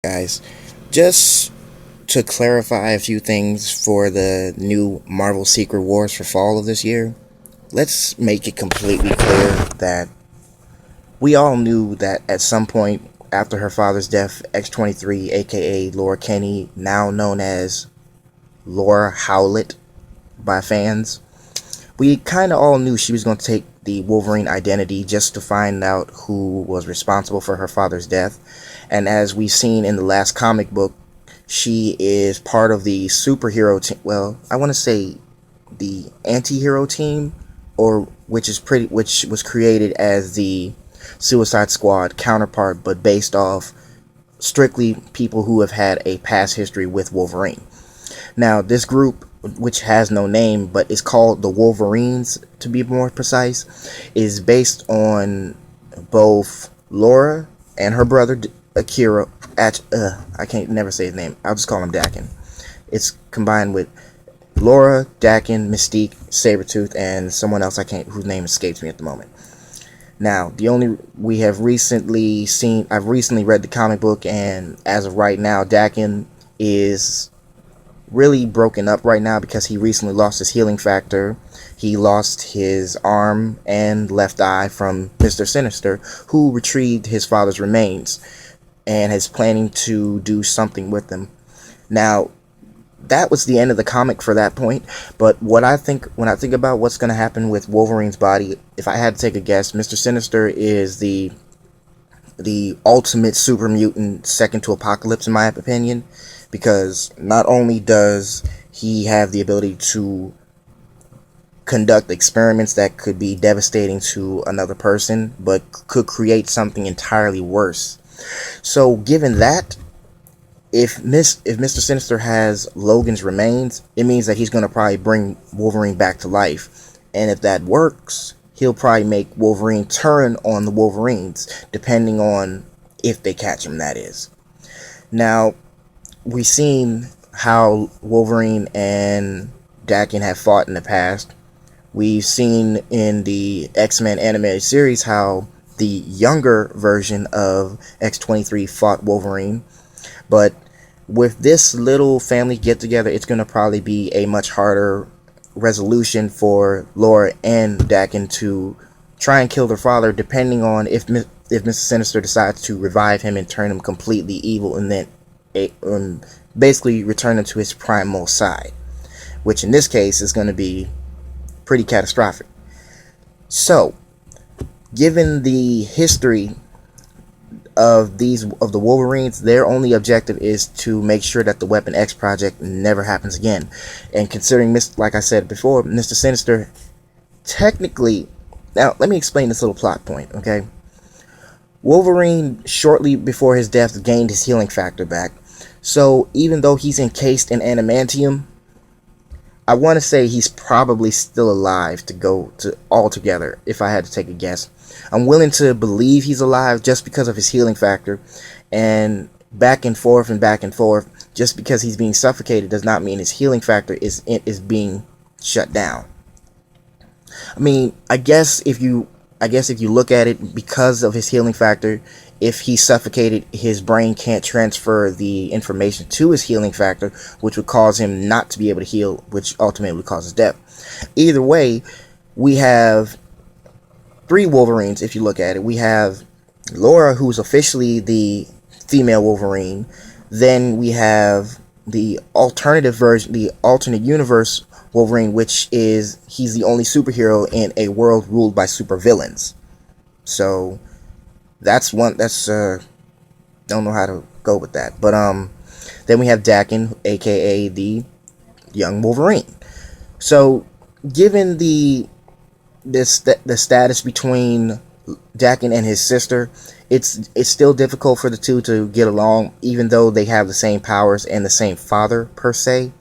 Guys. Just to clarify a few things for the new Marvel Secret Wars for fall of this year, let's make it completely clear that we all knew that at some point after her father's death, X-23, aka Laura Kinney, now known as Laura Howlett by fans, we kind of all knew she was going to take the Wolverine identity just to find out who was responsible for her father's death. And as we've seen in the last comic book, she is part of the superhero team. Well, I want to say the anti-hero team, or which was created as the Suicide Squad counterpart, but based off strictly people who have had a past history with Wolverine. Now, this group, which has no name but is called the Wolverines to be more precise, is based on both Laura and her brother Akira. I can't never say his name. I'll just call him Daken. It's combined with Laura, Daken, Mystique, Sabretooth, and someone else whose name escapes me at the moment. Now, I've recently read the comic book, and as of right now, Daken is really broken up right now because he recently lost his healing factor. He lost his arm and left eye from Mr. Sinister, who retrieved his father's remains and is planning to do something with them. Now, that was the end of the comic for that point, but when I think about what's going to happen with Wolverine's body, if I had to take a guess, Mr. Sinister is the ultimate super mutant second to Apocalypse in my opinion, because not only does he have the ability to conduct experiments that could be devastating to another person, but could create something entirely worse. So given that, if Mr. Sinister has Logan's remains, it means that he's going to probably bring Wolverine back to life. And if that works, he'll probably make Wolverine turn on the Wolverines, depending on if they catch him, that is. Now, we've seen how Wolverine and Daken have fought in the past. We've seen in the X-Men animated series how the younger version of X-23 fought Wolverine. But with this little family get-together, it's going to probably be a much harder resolution for Laura and Daken to try and kill their father, depending on if Mr. Sinister decides to revive him and turn him completely evil, and then basically return him to his primal side, which in this case is going to be pretty catastrophic. So, given the history of the Wolverines, their only objective is to make sure that the Weapon X project never happens again. And considering, like I said before, Mr. Sinister technically... Now, let me explain this little plot point, okay? Wolverine, shortly before his death, gained his healing factor back. So, even though he's encased in adamantium, I want to say he's probably still alive to go to altogether, if I had to take a guess. I'm willing to believe he's alive just because of his healing factor, and back and forth, just because he's being suffocated does not mean his healing factor is being shut down. I mean, I guess if you look at it, because of his healing factor, if he's suffocated, his brain can't transfer the information to his healing factor, which would cause him not to be able to heal, which ultimately causes death. Either way, we have 3 Wolverines, if you look at it. We have Laura, who's officially the female Wolverine. Then we have the alternative version, the alternate universe Wolverine, which is, he's the only superhero in a world ruled by supervillains. So that's don't know how to go with that. But then we have Daken, aka the young Wolverine. So given the status between Daken and his sister, it's still difficult for the two to get along, even though they have the same powers and the same father per se.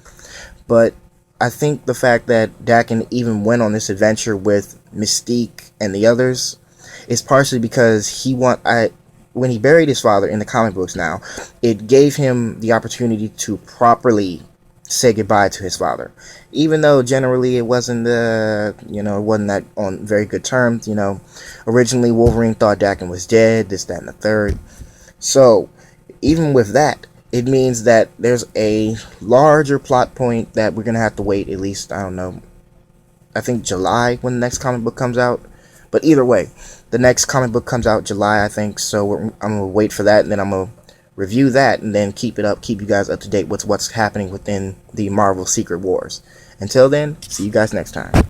But I think the fact that Daken even went on this adventure with Mystique and the others is partially because when he buried his father in the comic books now, it gave him the opportunity to properly say goodbye to his father. Even though generally it wasn't that on very good terms. Originally Wolverine thought Daken was dead, this, that, and the third. So even with that, it means that there's a larger plot point that we're gonna have to wait at least, I don't know, I think July when the next comic book comes out. But either way, the next comic book comes out July, I think. So I'm gonna wait for that, and then I'm gonna review that, and then keep you guys up to date with what's happening within the Marvel Secret Wars. Until then, see you guys next time.